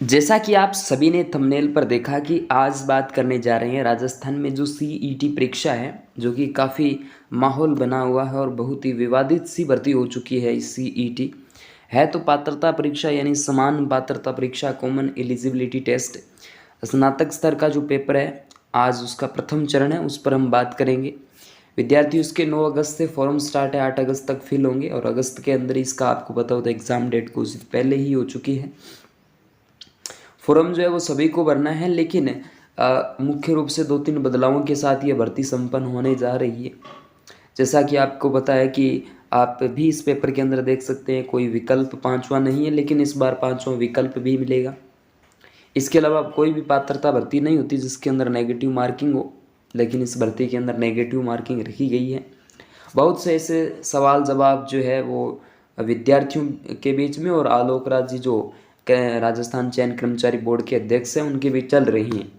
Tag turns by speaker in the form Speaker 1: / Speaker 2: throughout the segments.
Speaker 1: जैसा कि आप सभी ने थंबनेल पर देखा कि आज बात करने जा रहे हैं राजस्थान में जो सीईटी परीक्षा है, जो कि काफ़ी माहौल बना हुआ है और बहुत ही विवादित सी भर्ती हो चुकी है। इस सीईटी है तो पात्रता परीक्षा यानी समान पात्रता परीक्षा, कॉमन एलिजिबिलिटी टेस्ट, स्नातक स्तर का जो पेपर है, आज उसका प्रथम चरण है, उस पर हम बात करेंगे। विद्यार्थी उसके 9 अगस्त से फॉर्म स्टार्ट है, 8 अगस्त तक फिल होंगे और अगस्त के अंदर इसका आपको पता होता है एग्ज़ाम डेट घोषित पहले ही हो चुकी है। फॉर्म जो है वो सभी को भरना है, लेकिन मुख्य रूप से 2-3 बदलावों के साथ ये भर्ती संपन्न होने जा रही है। जैसा कि आपको पता है कि आप भी इस पेपर के अंदर देख सकते हैं, कोई विकल्प पांचवा नहीं है, लेकिन इस बार पांचवा विकल्प भी मिलेगा। इसके अलावा कोई भी पात्रता भर्ती नहीं होती जिसके अंदर नेगेटिव मार्किंग हो, लेकिन इस भर्ती के अंदर नेगेटिव मार्किंग रखी गई है। बहुत से ऐसे सवाल जवाब जो है वो विद्यार्थियों के बीच में और आलोक राज जी जो राजस्थान चयन कर्मचारी बोर्ड के अध्यक्ष हैं उनके बीच चल रही हैं।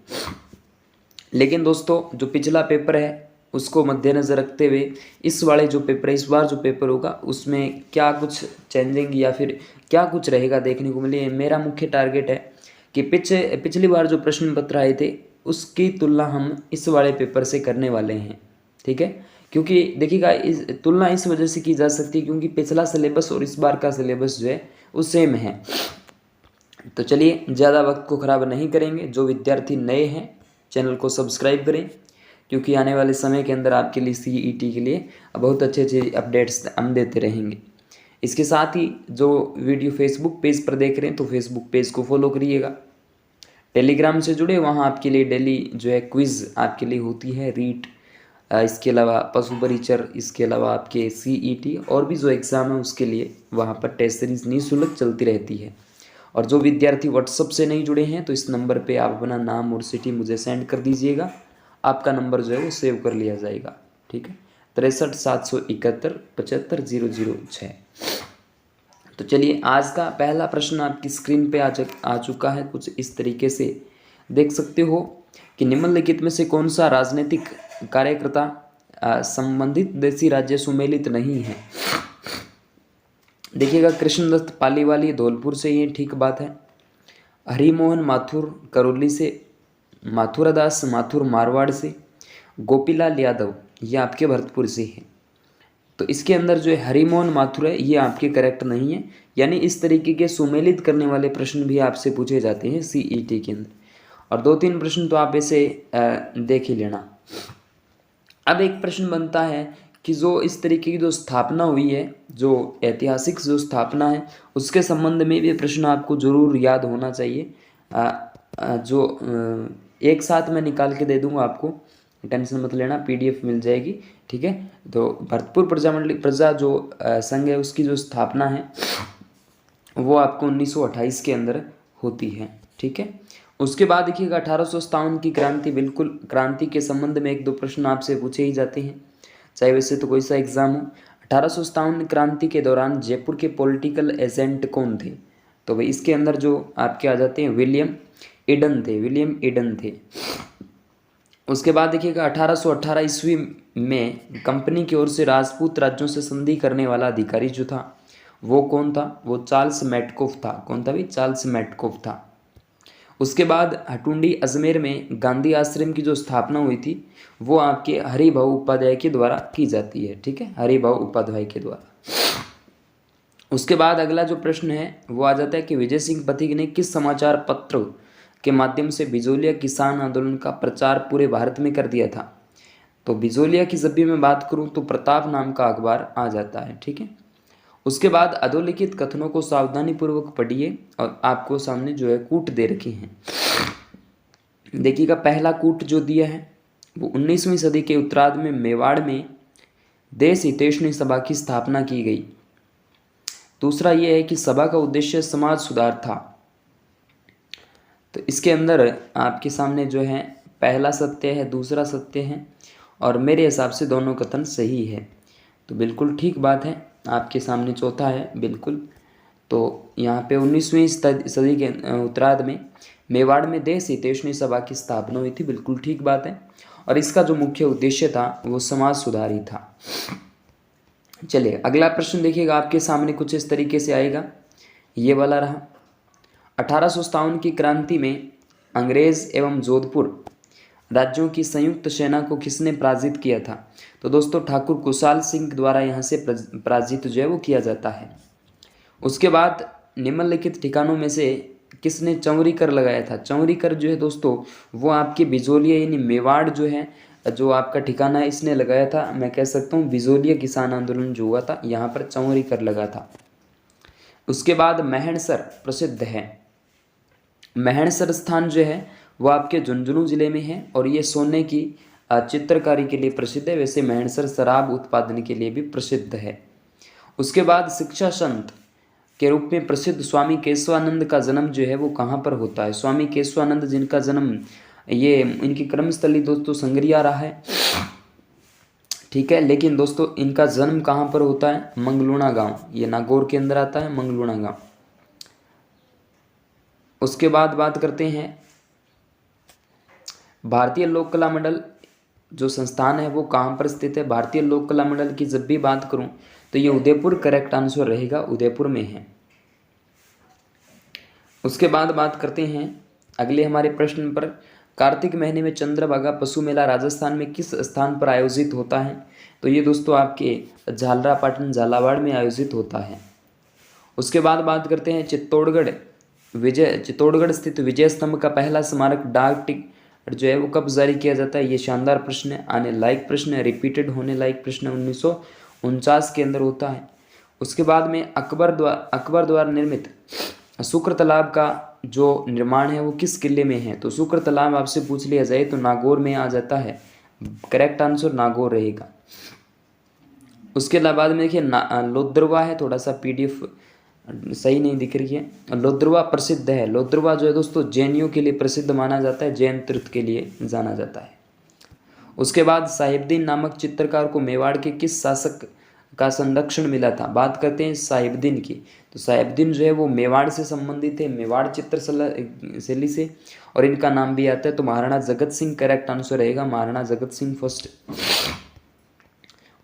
Speaker 1: लेकिन दोस्तों, जो पिछला पेपर है उसको मद्देनज़र रखते हुए इस वाले जो पेपर है, इस बार जो पेपर होगा उसमें क्या कुछ चेंजिंग या फिर क्या कुछ रहेगा देखने को मिले। मेरा मुख्य टारगेट है कि पिछली बार जो प्रश्न पत्र आए थे उसकी तुलना हम इस वाले पेपर से करने वाले हैं, ठीक है। क्योंकि देखिएगा, इस तुलना इस वजह से की जा सकती है क्योंकि पिछला सिलेबस और इस बार का सिलेबस जो है वो सेम है। तो चलिए, ज़्यादा वक्त को ख़राब नहीं करेंगे। जो विद्यार्थी नए हैं चैनल को सब्सक्राइब करें, क्योंकि आने वाले समय के अंदर आपके लिए सीईटी के लिए बहुत अच्छे अच्छे अपडेट्स हम देते रहेंगे। इसके साथ ही जो वीडियो फेसबुक पेज पर देख रहे हैं तो फेसबुक पेज को फॉलो करिएगा। टेलीग्राम से जुड़े, वहाँ आपके लिए डेली जो है क्विज़ आपके लिए होती है, रीट, इसके अलावा पशु परिचर, इसके अलावा आपके सीईटी और भी जो एग्ज़ाम है उसके लिए वहाँ पर टेस्ट सीरीज निःशुल्क चलती रहती है। और जो विद्यार्थी व्हाट्सअप से नहीं जुड़े हैं तो इस नंबर पे आप अपना नाम और सिटी मुझे सेंड कर दीजिएगा, आपका नंबर जो है वो सेव कर लिया जाएगा, ठीक है। 63 771 75 006। तो चलिए, आज का पहला प्रश्न आपकी स्क्रीन पे आ चुका है। कुछ इस तरीके से देख सकते हो कि निम्नलिखित में से कौन सा राजनीतिक कार्यकर्ता संबंधित देशी राज्य सुमेलित नहीं है। देखिएगा, कृष्णदत्त पालीवाली धौलपुर से, ये ठीक बात है। हरिमोहन माथुर करौली से, माथुरादास माथुर मारवाड़ से, गोपीलाल यादव ये आपके भरतपुर से है। तो इसके अंदर जो है हरिमोहन माथुर है, ये आपके करेक्ट नहीं है। यानी इस तरीके के सुमेलित करने वाले प्रश्न भी आपसे पूछे जाते हैं सीईटी के अंदर, और 2-3 प्रश्न तो आप ऐसे देख ही लेना। अब एक प्रश्न बनता है कि जो इस तरीके की जो स्थापना हुई है, जो ऐतिहासिक जो स्थापना है, उसके संबंध में भी प्रश्न आपको ज़रूर याद होना चाहिए। एक साथ मैं निकाल के दे दूंगा आपको, टेंशन मत लेना, पीडीएफ मिल जाएगी, ठीक है। तो भरतपुर प्रजा जो संघ है उसकी जो स्थापना है वो आपको 1928 के अंदर होती है, ठीक है। उसके बाद देखिएगा 1857 की क्रांति, बिल्कुल क्रांति के संबंध में 1-2 प्रश्न आपसे पूछे ही जाते हैं, चाहे वैसे तो कोई सा एग्जाम हो। 1857 क्रांति के दौरान जयपुर के पॉलिटिकल एजेंट कौन थे, तो भाई इसके अंदर जो आपके आ जाते हैं विलियम ईडन थे। उसके बाद देखिएगा 1818 ईस्वी में कंपनी की ओर से राजपूत राज्यों से संधि करने वाला अधिकारी जो था वो कौन था, वो चार्ल्स मैटकोफ था। कौन था भाई? चार्ल्स मैटकोफ था। उसके बाद हटुंडी अजमेर में गांधी आश्रम की जो स्थापना हुई थी वो आपके हरिभाऊ उपाध्याय के द्वारा की जाती है, ठीक है, हरिभाऊ उपाध्याय के द्वारा। उसके बाद अगला जो प्रश्न है वो आ जाता है कि विजय सिंह पथिक ने किस समाचार पत्र के माध्यम से बिजोलिया किसान आंदोलन का प्रचार पूरे भारत में कर दिया था। तो बिजोलिया की जब भी मैं बात करूं तो प्रताप नाम का अखबार आ जाता है, ठीक है। उसके बाद अधोलिखित कथनों को सावधानी पूर्वक पढ़िए और आपको सामने जो है कूट दे रखे हैं। देखिएगा, पहला कूट जो दिया है वो 19वीं सदी के उत्तरार्ध में मेवाड़ में देश हितैषणी सभा की स्थापना की गई। दूसरा ये है कि सभा का उद्देश्य समाज सुधार था। तो इसके अंदर आपके सामने जो है पहला सत्य है, दूसरा सत्य है, और मेरे हिसाब से दोनों कथन सही है। तो बिल्कुल ठीक बात है, आपके सामने चौथा है बिल्कुल। तो यहाँ पे 19वीं सदी के उत्तरार्ध में मेवाड़ में देश हितैषणी सभा की स्थापना हुई थी, बिल्कुल ठीक बात है। और इसका जो मुख्य उद्देश्य था वो समाज सुधार ही था। चलिए, अगला प्रश्न देखिएगा, आपके सामने कुछ इस तरीके से आएगा, ये वाला रहा। 1857 की क्रांति में अंग्रेज एवं जोधपुर राज्यों की संयुक्त सेना को किसने पराजित किया था? तो दोस्तों ठाकुर कुशाल सिंह द्वारा यहाँ से पराजित जो है वो किया जाता है। उसके बाद निम्नलिखित ठिकानों में से किसने चौरी कर लगाया था? चौरी कर जो है दोस्तों वो आपके बिजोलिया यानी मेवाड़ जो है, जो आपका ठिकाना है, इसने लगाया था। मैं कह सकता हूँ बिजोलिया किसान आंदोलन जो हुआ था यहाँ पर चौरी कर लगा था। उसके बाद महणसर प्रसिद्ध है। महणसर स्थान जो है वो आपके झुंझुनू जिले में है और ये सोने की चित्रकारी के लिए प्रसिद्ध है। वैसे महणसर शराब उत्पादन के लिए भी प्रसिद्ध है। उसके बाद शिक्षा संत के रूप में प्रसिद्ध स्वामी केशवानंद का जन्म जो है वो कहाँ पर होता है? स्वामी केशवानंद जिनका जन्म, ये इनकी कर्मस्थली दोस्तों संगरिया रहा है, ठीक है। लेकिन दोस्तों इनका जन्म कहाँ पर होता है? मंगलूणा गांव, ये नागौर के अंदर आता है, मंगलूणा गांव। उसके बाद बात करते हैं भारतीय लोक कला मंडल जो संस्थान है वो कहाँ पर स्थित है? भारतीय लोक कला मंडल की जब भी बात करूं तो ये उदयपुर करेक्ट आंसर रहेगा, उदयपुर में है। उसके बाद बात करते हैं अगले हमारे प्रश्न पर। कार्तिक महीने में चंद्रभागा पशु मेला राजस्थान में किस स्थान पर आयोजित होता है? तो ये दोस्तों आपके झालरापाटन झालावाड़ में आयोजित होता है। उसके बाद बात करते हैं चित्तौड़गढ़ स्थित विजय स्तंभ का पहला स्मारक डाक टिकट जो है वो कब जारी किया जाता है? ये शानदार प्रश्न है, आने लायक प्रश्न है, रिपीटेड होने लायक प्रश्न 1949 के अंदर होता है। उसके बाद में अकबर द्वारा निर्मित शुक्र तालाब का जो निर्माण है वो किस किले में है? तो शुक्र तालाब आपसे पूछ लिया जाए तो नागौर में आ जाता है, करेक्ट आंसर नागौर रहेगा। उसके बाद में देखिए लोद्रवा है, थोड़ा सा PDF सही नहीं दिख रही है। लोद्रवा प्रसिद्ध है। लोद्रवा जो है दोस्तों जैनियों के लिए प्रसिद्ध माना जाता है, जैन तीर्थ के लिए जाना जाता है। उसके बाद साहिबदीन नामक चित्रकार को मेवाड़ के किस शासक का संरक्षण मिला था? बात करते हैं साहिबदीन की। तो साहिबदीन जो है वो मेवाड़ से संबंधित है, मेवाड़ चित्र शैली से, और इनका नाम भी आता है तो महाराणा जगत सिंह करेक्ट आंसर रहेगा, महाराणा जगत सिंह फर्स्ट।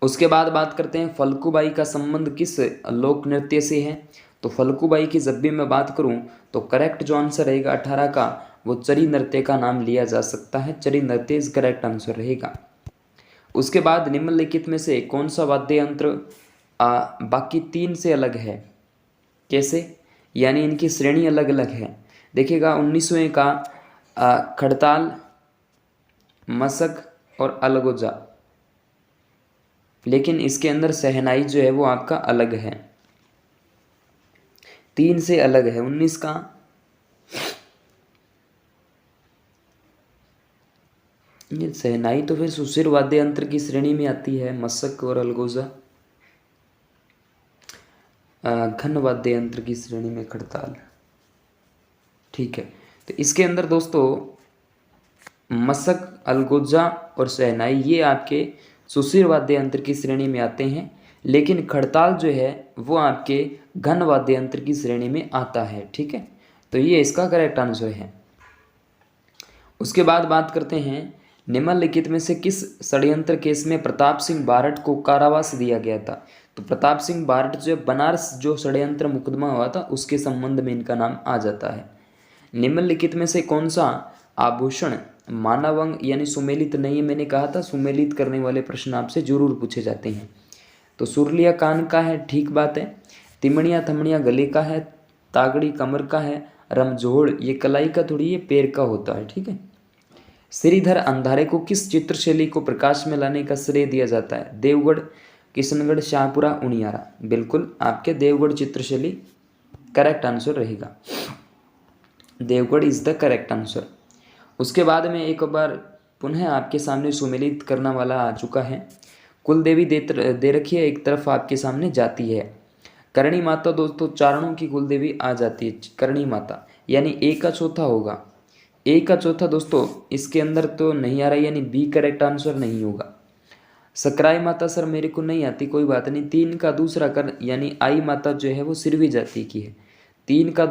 Speaker 1: उसके बाद बात करते हैं फल्गुबाई का संबंध किस लोक नृत्य से है? तो फल्गुबाई की जब भी मैं बात करूं तो करेक्ट जो आंसर रहेगा 18 का वो चरी नृत्य का नाम लिया जा सकता है, चरी नृत्य इज करेक्ट आंसर रहेगा। उसके बाद निम्नलिखित में से कौन सा वाद्य यंत्र बाकी 3 से अलग है? कैसे? यानी इनकी श्रेणी अलग अलग है। देखिएगा 19वें का खड़ताल, मशक और अलगोजा, लेकिन इसके अंदर शहनाई जो है वो आपका अलग है, 3 से अलग है। 19 का ये शहनाई तो फिर सुशिर वाद्य यंत्र की श्रेणी में आती है, मशक और अलगोजा घन वाद्य यंत्र की श्रेणी में खड़ताल, ठीक है। तो इसके अंदर दोस्तों मशक, अलगोजा और शहनाई ये आपके सुशिर वाद्य यंत्र की श्रेणी में आते हैं, लेकिन खड़ताल जो है वो आपके घन वाद्य यंत्र की श्रेणी में आता है, ठीक है। तो ये इसका करेक्ट आंसर है। उसके बाद बात करते हैं निम्नलिखित में से किस षड्यंत्र केस में प्रताप सिंह बारठ को कारावास दिया गया था? तो प्रताप सिंह बारठ जो बनारस जो षड्यंत्र मुकदमा हुआ था उसके संबंध में इनका नाम आ जाता है। निम्नलिखित में से कौन सा आभूषण मानव अंग यानी सुमेलित नहीं है? मैंने कहा था सुमेलित करने वाले प्रश्न आपसे जरूर पूछे जाते हैं। तो सुरलिया कान का है, ठीक बात है। तिमणिया थमणिया गले का है, तागड़ी कमर का है, रमजोड़ ये कलाई का थोड़ी ये पैर का होता है, ठीक है। श्रीधर अंधारे को किस चित्रशैली को प्रकाश में लाने का श्रेय दिया जाता है? देवगढ़, किशनगढ़, शाहपुरा, उनियारा। बिल्कुल आपके देवगढ़ चित्रशैली करेक्ट आंसर रहेगा, Deogarh is the correct answer. उसके बाद में एक बार पुनः आपके सामने सुमेलित करने वाला आ चुका है। कुल देवी दे रखी है, एक तरफ आपके सामने जाती है करणी माता। दोस्तों चारणों की कुल देवी आ जाती है करणी माता, यानी A का चौथा होगा, A का चौथा दोस्तों इसके अंदर तो नहीं आ रहा, यानी B करेक्ट आंसर नहीं होगा। सकराई माता सर मेरे को नहीं आती, कोई बात नहीं। 3 का दूसरा कर यानी आई माता जो है वो सिरवी जाति की है, 3 का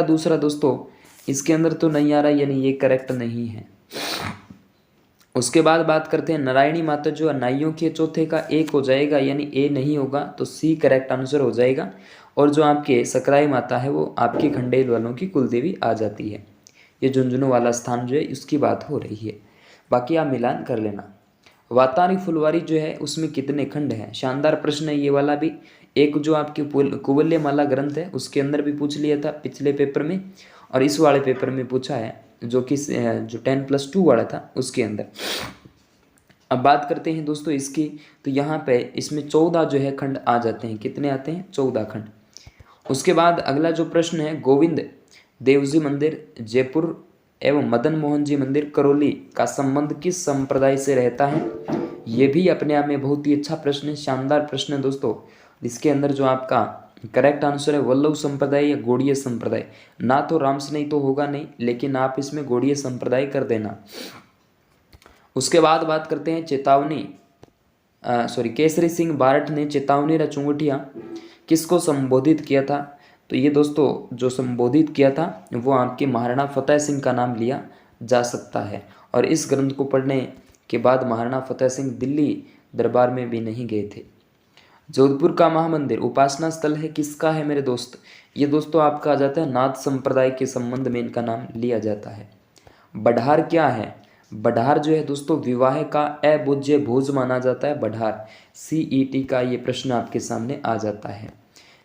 Speaker 1: दूसरा दोस्तों इसके अंदर तो नहीं आ रहा, यानी ये करेक्ट नहीं है। उसके बाद बात करते हैं नारायणी माता जो नाइयों के चौथे का एक हो जाएगा, यानी ए नहीं होगा तो सी करेक्ट आंसर हो जाएगा। और जो आपके सकराई माता है वो आपके खंडेल वालों की कुलदेवी आ जाती है। ये झुंझुनू वाला स्थान जो है उसकी बात हो रही है, बाकी आप मिलान कर लेना। वातानी फुलवारी जो है उसमें कितने खंड हैं, शानदार प्रश्न है ये वाला भी। एक जो आपके कुवल्य माला ग्रंथ है उसके अंदर भी पूछ लिया था पिछले पेपर में, और इस वाले पेपर में पूछा है जो कि जो 10+2 वाला था उसके अंदर। अब बात करते हैं दोस्तों इसकी, तो यहाँ पे इसमें 14 जो है खंड आ जाते हैं। कितने आते हैं? 14 खंड। उसके बाद अगला जो प्रश्न है, गोविंद देवजी मंदिर जयपुर एवं मदन मोहन जी मंदिर करौली का संबंध किस संप्रदाय से रहता है? ये भी अपने आप में बहुत ही अच्छा प्रश्न है, शानदार प्रश्न है दोस्तों। इसके अंदर जो आपका करेक्ट आंसर है वल्लभ संप्रदाय या गौड़ीय संप्रदाय। ना तो रामस्नेही तो होगा नहीं, लेकिन आप इसमें गौड़ीय संप्रदाय कर देना। उसके बाद बात करते हैं केसरी सिंह बारठ ने चेतावनी व चुंगटिया किसको संबोधित किया था? तो ये दोस्तों जो संबोधित किया था वो आपके महाराणा फतेह सिंह का नाम लिया जा सकता है। और इस ग्रंथ को पढ़ने के बाद महाराणा फतेह सिंह दिल्ली दरबार में भी नहीं गए थे। जोधपुर का महामंदिर उपासना स्थल है, किसका है मेरे दोस्त? ये दोस्तों आपका आ जाता है नाथ संप्रदाय के संबंध में इनका नाम लिया जाता है। बढ़ार क्या है? बढ़ार जो है दोस्तों विवाह का अभोज्य भोज माना जाता है बढ़ार। CET का ये प्रश्न आपके सामने आ जाता है।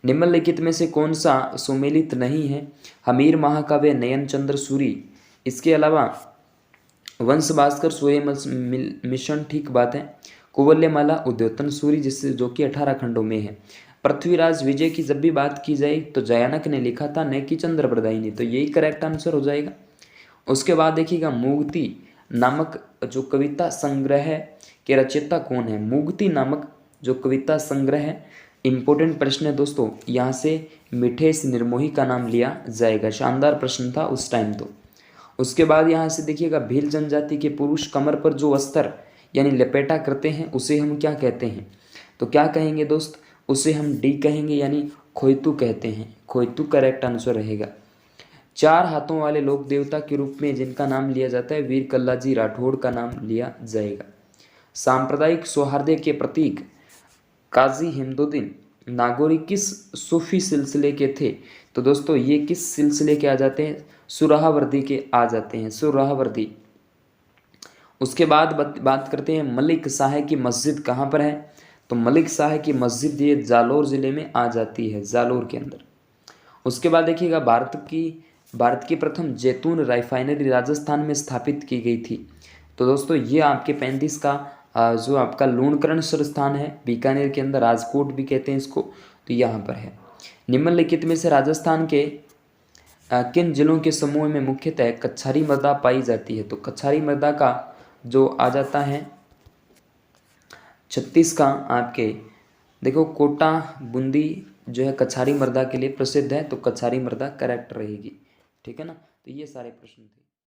Speaker 1: निम्नलिखित में से कौन सा सुमेलित नहीं है? हमीर महाकाव्य नयन चंद्र सूरी, इसके अलावा वंश भास्कर सूर्य मिशन, ठीक बात है। कुवल्यमाला उद्योतन सूरी जिससे जो कि 18 खंडों में है। पृथ्वीराज विजय की जब भी बात की जाए तो जयानक ने लिखा था, न कि चंद्र बरदाई ने, तो यही करेक्ट आंसर हो जाएगा। उसके बाद देखिएगा मुक्ति नामक जो कविता संग्रह के रचयिता कौन है? मुक्ति नामक जो कविता संग्रह है, इंपॉर्टेंट प्रश्न है दोस्तों, यहाँ से मिठेश निर्मोही का नाम लिया जाएगा। शानदार प्रश्न था उस टाइम तो। उसके बाद यहाँ से देखिएगा भील जनजाति के पुरुष कमर पर जो अस्तर यानी लपेटा करते हैं उसे हम क्या कहते हैं? तो क्या कहेंगे दोस्त? उसे हम डी कहेंगे, यानी खोयतू कहते हैं। खोयतू करेक्ट आंसर रहेगा। 4 हाथों वाले लोक देवता के रूप में जिनका नाम लिया जाता है वीर कल्लाजी राठौड़ का नाम लिया जाएगा। सांप्रदायिक सौहार्द के प्रतीक काजी हिमदुद्दीन नागौरी किस सूफी सिलसिले के थे? तो दोस्तों ये किस सिलसिले के आ जाते हैं? सुराहावर्दी के आ जाते हैं, सुराहावर्दी। उसके बाद बात करते हैं मलिक शाह की मस्जिद कहाँ पर है? तो मलिक शाह की मस्जिद ये जालोर ज़िले में आ जाती है, जालोर के अंदर। उसके बाद देखिएगा भारत की प्रथम जैतून राइफाइनरी राजस्थान में स्थापित की गई थी। तो दोस्तों ये आपके 35 का जो आपका लूणकरण स्थान है बीकानेर के अंदर, राजकोट भी कहते हैं इसको, तो यहाँ पर है। निम्नलिखित में से राजस्थान के किन जिलों के समूह में मुख्यतः कच्छारी मृदा पाई जाती है? तो कच्छारी मृदा का जो आ जाता है 36 का आपके देखो कोटा बूंदी जो है कच्छारी मृदा के लिए प्रसिद्ध है, तो कच्छारी मृदा करेक्ट रहेगी। ठीक है ना, तो ये सारे प्रश्न थे।